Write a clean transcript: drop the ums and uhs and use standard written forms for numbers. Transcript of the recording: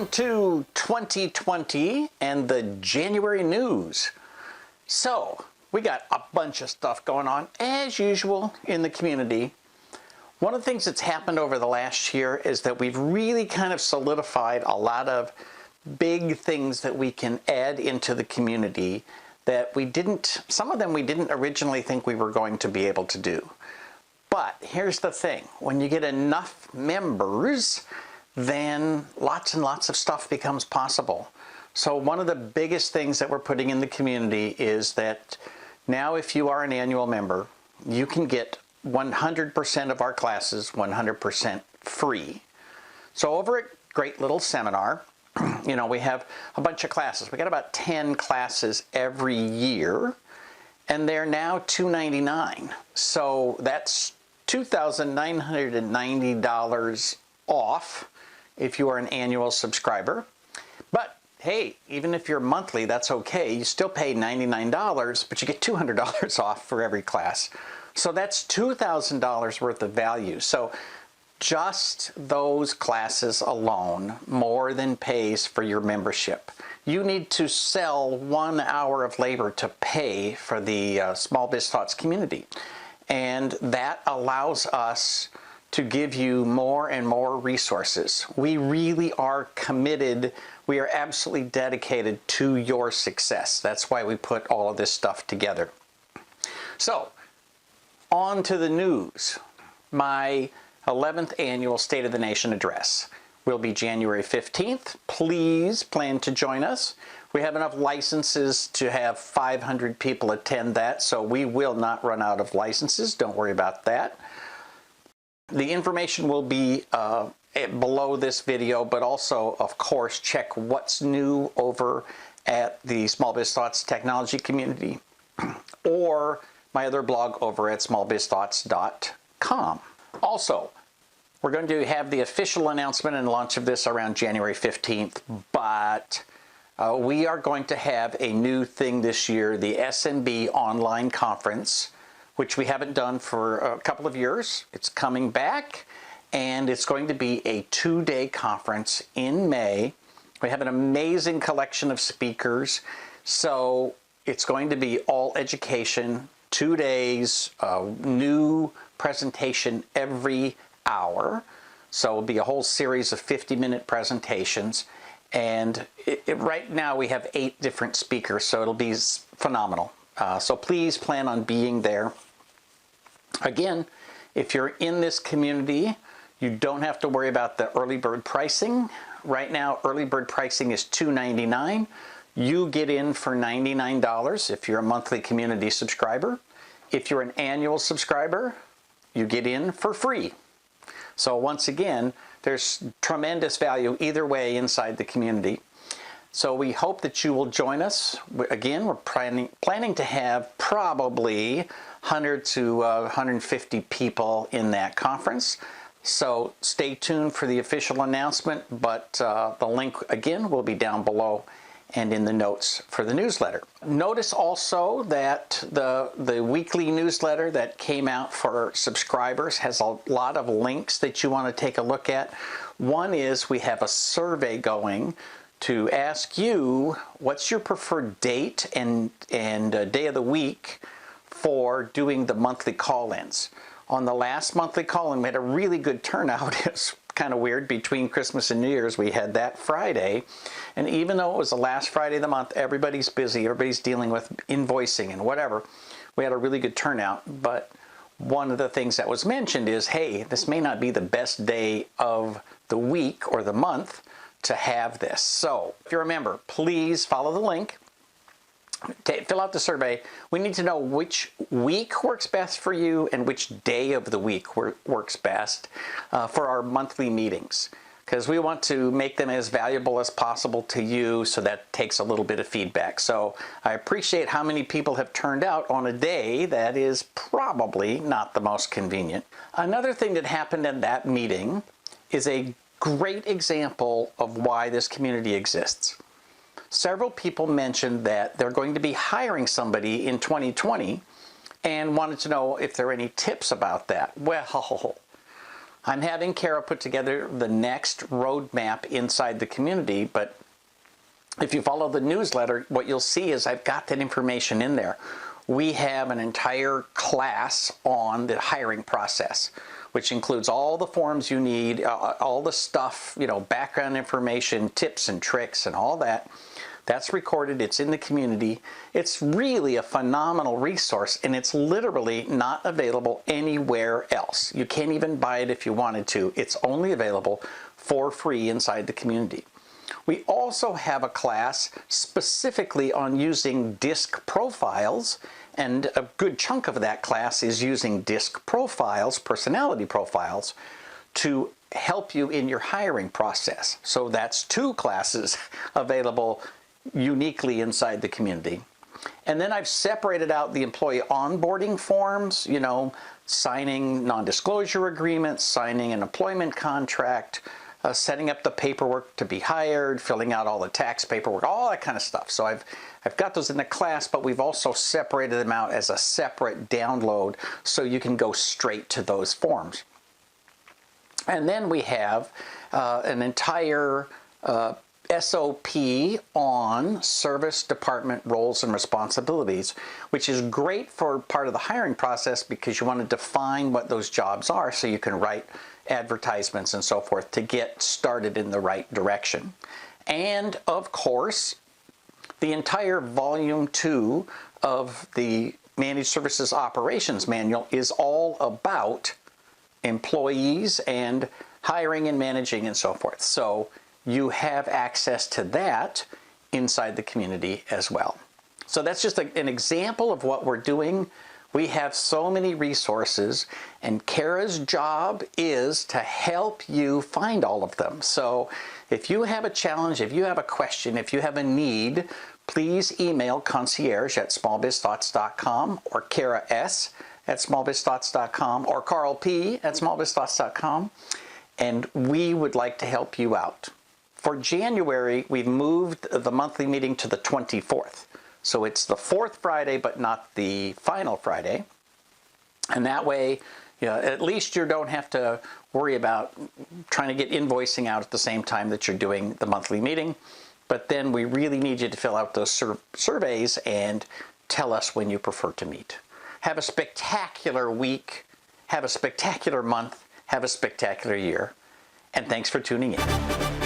Welcome to 2020 and the January news. So, we got a bunch of stuff going on, as usual, in the community. One of the things that's happened over the last year is that we've really kind of solidified a lot of big things that we can add into the community that some of them we didn't originally think we were going to be able to do. But here's the thing, when you get enough members, then lots and lots of stuff becomes possible. So one of the biggest things that we're putting in the community is that now if you are an annual member, you can get 100% of our classes 100% free. So over at Great Little Seminar, we have a bunch of classes. We got about 10 classes every year, and they're now $299. So that's $2,990 off if you are an annual subscriber. But hey, even if you're monthly, that's okay. You still pay $99, but you get $200 off for every class. So that's $2,000 worth of value. So just those classes alone more than pays for your membership. You need to sell 1 hour of labor to pay for the Small Biz Thoughts community. And that allows us to give you more and more resources. We really are committed. We are absolutely dedicated to your success. That's why we put all of this stuff together. So, on to the news. My 11th annual State of the Nation address will be January 15th. Please plan to join us. We have enough licenses to have 500 people attend that, so we will not run out of licenses. Don't worry about that. The information will be below this video, but also, of course, check what's new over at the Small Biz Thoughts technology community or my other blog over at smallbizthoughts.com. Also, we're going to have the official announcement and launch of this around January 15th, but we are going to have a new thing this year, the SNB Online Conference, which we haven't done for a couple of years. It's coming back, and it's going to be a 2-day conference in May. We have an amazing collection of speakers, so it's going to be all education, 2 days, new presentation every hour. So it'll be a whole series of 50-minute presentations. And right now we have 8 different speakers, so it'll be phenomenal. So please plan on being there. Again, if you're in this community, you don't have to worry about the early bird pricing. Right now, early bird pricing is $299. You get in for $99 if you're a monthly community subscriber. If you're an annual subscriber, you get in for free. So once again, there's tremendous value either way inside the community. So we hope that you will join us. Again, we're planning to have probably 100 to 150 people in that conference. So stay tuned for the official announcement, but the link again will be down below and in the notes for the newsletter. Notice also that the weekly newsletter that came out for subscribers has a lot of links that you want to take a look at. One is we have a survey going to ask you what's your preferred date and day of the week for doing the monthly call-ins. On the last monthly call-in, we had a really good turnout. It's kind of weird. Between Christmas and New Year's, we had that Friday. And even though it was the last Friday of the month, everybody's busy. Everybody's dealing with invoicing and whatever. We had a really good turnout. But one of the things that was mentioned is, hey, this may not be the best day of the week or the month to have this. So if you're a member, please follow the link. Fill out the survey. We need to know which week works best for you and which day of the week works best for our monthly meetings, because we want to make them as valuable as possible to you, so that takes a little bit of feedback. So I appreciate how many people have turned out on a day that is probably not the most convenient. Another thing that happened in that meeting is a great example of why this community exists. Several people mentioned that they're going to be hiring somebody in 2020 and wanted to know if there are any tips about that. Well, I'm having Kara put together the next roadmap inside the community, but if you follow the newsletter, what you'll see is I've got that information in there. We have an entire class on the hiring process, which includes all the forms you need, all the stuff, background information, tips and tricks and all that. That's recorded, it's in the community. It's really a phenomenal resource, and it's literally not available anywhere else. You can't even buy it if you wanted to. It's only available for free inside the community. We also have a class specifically on using DISC profiles, and a good chunk of that class is using DISC profiles, personality profiles, to help you in your hiring process. So that's 2 classes available uniquely inside the community. And then I've separated out the employee onboarding forms, signing non-disclosure agreements, signing an employment contract, setting up the paperwork to be hired, filling out all the tax paperwork, all that kind of stuff. So I've got those in the class, but we've also separated them out as a separate download so you can go straight to those forms. And then we have an entire SOP on service department roles and responsibilities, which is great for part of the hiring process because you want to define what those jobs are so you can write advertisements and so forth to get started in the right direction. And of course, the entire volume 2 of the Managed Services Operations Manual is all about employees and hiring and managing and so forth. So you have access to that inside the community as well. So that's just an example of what we're doing. We have so many resources, and Kara's job is to help you find all of them. So if you have a challenge, if you have a question, if you have a need, please email concierge@smallbizthoughts.com or Kara S@smallbizthoughts.com or Carl P@smallbizthoughts.com, and we would like to help you out. For January, we've moved the monthly meeting to the 24th. So it's the 4th Friday, but not the final Friday. And that way, at least you don't have to worry about trying to get invoicing out at the same time that you're doing the monthly meeting. But then we really need you to fill out those surveys and tell us when you prefer to meet. Have a spectacular week. Have a spectacular month. Have a spectacular year. And thanks for tuning in.